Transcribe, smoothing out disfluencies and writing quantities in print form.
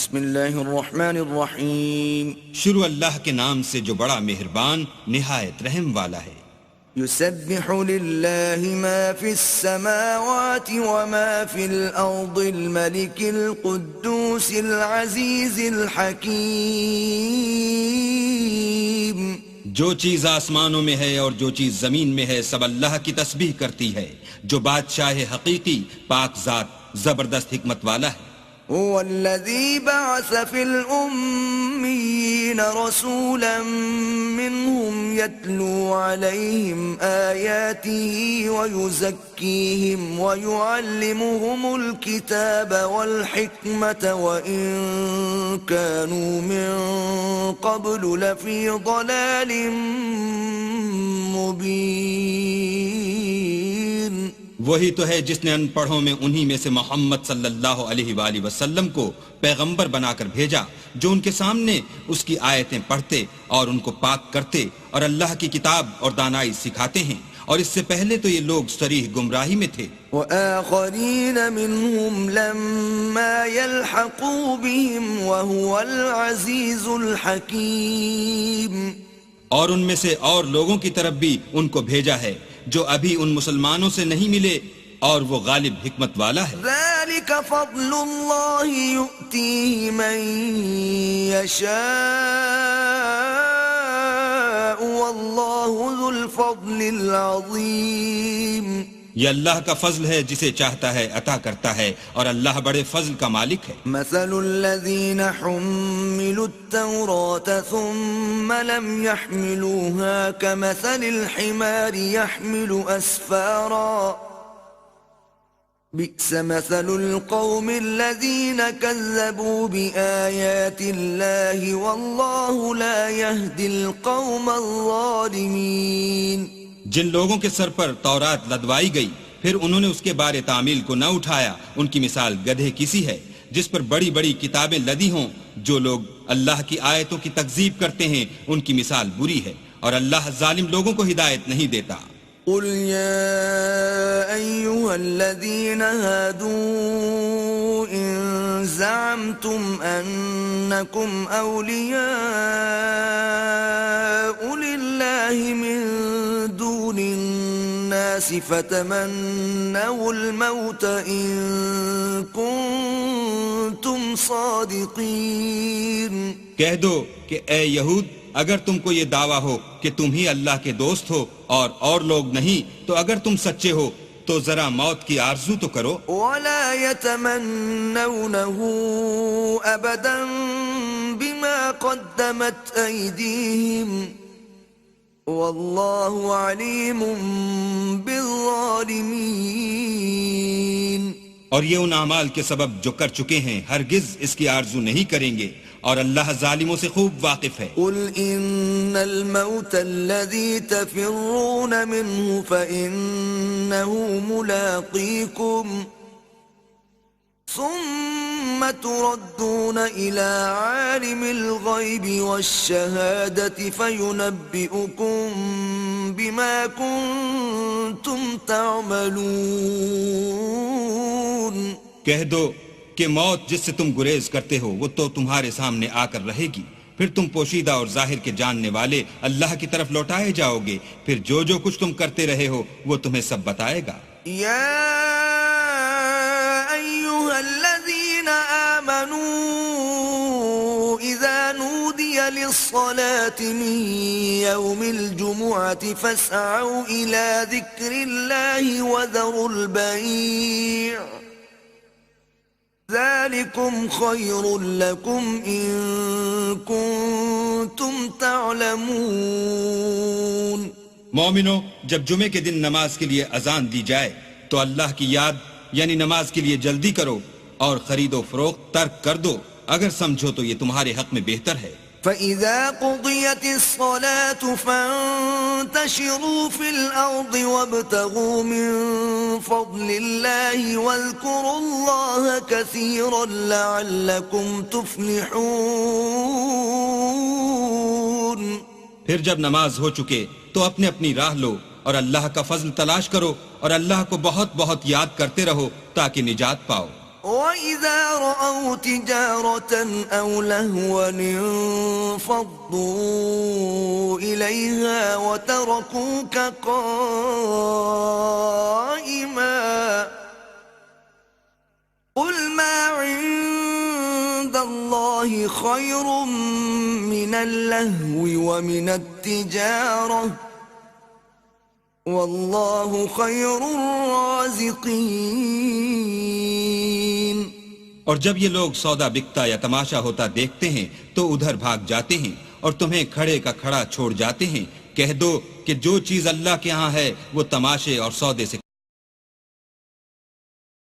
بسم اللہ الرحمن الرحیم. شروع اللہ کے نام سے جو بڑا مہربان نہایت رحم والا ہے. یسبح للہ ما فی السماوات وما فی الارض الملک القدوس العزیز الحکیم. جو چیز آسمانوں میں ہے اور جو چیز زمین میں ہے سب اللہ کی تسبیح کرتی ہے جو بادشاہ حقیقی پاک ذات زبردست حکمت والا ہے. هو الذي بعث في الأميين رسولا منهم يتلو عليهم آياته ويزكيهم ويعلمهم الكتاب والحكمة وإن كانوا من قبل لفي ضلال مبين. وہی تو ہے جس نے ان پڑھوں میں انہی میں سے محمد صلی اللہ علیہ وآلہ وسلم کو پیغمبر بنا کر بھیجا جو ان کے سامنے اس کی آیتیں پڑھتے اور ان کو پاک کرتے اور اللہ کی کتاب اور دانائی سکھاتے ہیں، اور اس سے پہلے تو یہ لوگ صریح گمراہی میں تھے. وآخرین منہم لما يلحقوا بهم وهو العزیز الحکیم. اور ان میں سے اور لوگوں کی طرف بھی ان کو بھیجا ہے جو ابھی ان مسلمانوں سے نہیں ملے اور وہ غالب حکمت والا ہے. ذلك فضل اللہ یؤتیہ من یشاء واللہ ذو الفضل العظیم. یہ اللہ کا فضل ہے جسے چاہتا ہے عطا کرتا ہے اور اللہ بڑے فضل کا مالک ہے. مثل الذین حملوا التوراة ثم لم يحملوها كمثل الحمار يحمل أسفارا بئس مثل القوم الذين كذبوا بآيات الله والله لا يهدي القوم الظالمين. جن لوگوں کے سر پر تورات لدوائی گئی پھر انہوں نے اس کے بارے تعمیل کو نہ اٹھایا، ان کی مثال گدھے کسی ہے جس پر بڑی بڑی کتابیں لدی ہوں. جو لوگ اللہ کی آیتوں کی تکذیب کرتے ہیں ان کی مثال بری ہے، اور اللہ ظالم لوگوں کو ہدایت نہیں دیتا. قل يا أيها الذين هادوا إن زعمتم أنكم أولياء لله من دون الناس فتمنوا الموت إن كنتم صادقين. کہہ دو کہ اے یہود اگر تم کو یہ دعویٰ ہو کہ تم ہی اللہ کے دوست ہو اور لوگ نہیں، تو اگر تم سچے ہو تو ذرا موت کی آرزو تو کرو. ولا يتمنونه أبدا بما قدمت أيديهم والله عليم بالظالمين. اور یہ ان اعمال کے سبب جو کر چکے ہیں ہرگز اس کی آرزو نہیں کریں گے، اور اللہ ظالموں سے خوب واقف ہے. قل ان الموت الذي تفرون منه فإنه ملاقيكم ثم تردون إلى عالم الغيب والشهادة فينبئكم بما كنتم تعملون. کہہ دو کہ موت جس سے تم گریز کرتے ہو وہ تو تمہارے سامنے آ کر رہے گی، پھر تم پوشیدہ اور ظاہر کے جاننے والے اللہ کی طرف لوٹائے جاؤ گے، پھر جو کچھ تم کرتے رہے ہو وہ تمہیں سب بتائے گا. یا ایھا الذین آمنوا اذا نودی للصلاة من یوم الجمعة فاسعوا الى ذکر اللہ وذروا البیع ذالکم خیر لکم ان کنتم تعلمون. مومنو جب جمعے کے دن نماز کے لیے اذان دی جائے تو اللہ کی یاد یعنی نماز کے لیے جلدی کرو اور خرید و فروخت ترک کر دو اگر سمجھو تو یہ تمہارے حق میں بہتر ہے. فَإِذَا قُضِيَتِ الصَّلَاةُ فَانتَشِرُوا فِي الْأَرْضِ وَابْتَغُوا مِن فَضْلِ اللَّهِ وَاذْكُرُوا اللَّهَ كَثِيرًا لَعَلَّكُمْ تُفْلِحُونَ. پھر جب نماز ہو چکے تو اپنی اپنی راہ لو اور اللہ کا فضل تلاش کرو اور اللہ کو بہت بہت یاد کرتے رہو تاکہ نجات پاؤ. وَإِذَا رَأَوْا تِجَارَةً أَوْ لَهْوًا انفَضُّوا إِلَيْهَا وَتَرَكُوكَ قَائِمًا قُلْ مَا عِندَ اللَّهِ خَيْرٌ مِّنَ اللَّهْوِ وَمِنَ التِّجَارَةِ وَاللَّهُ خَيْرُ الرَّازِقِينَ۔ اور جب یہ لوگ سودا بکتا یا تماشا ہوتا دیکھتے ہیں تو ادھر بھاگ جاتے ہیں اور تمہیں کھڑے کا کھڑا چھوڑ جاتے ہیں۔ کہہ دو کہ جو چیز اللہ کے ہاں ہے وہ تماشے اور سودے سے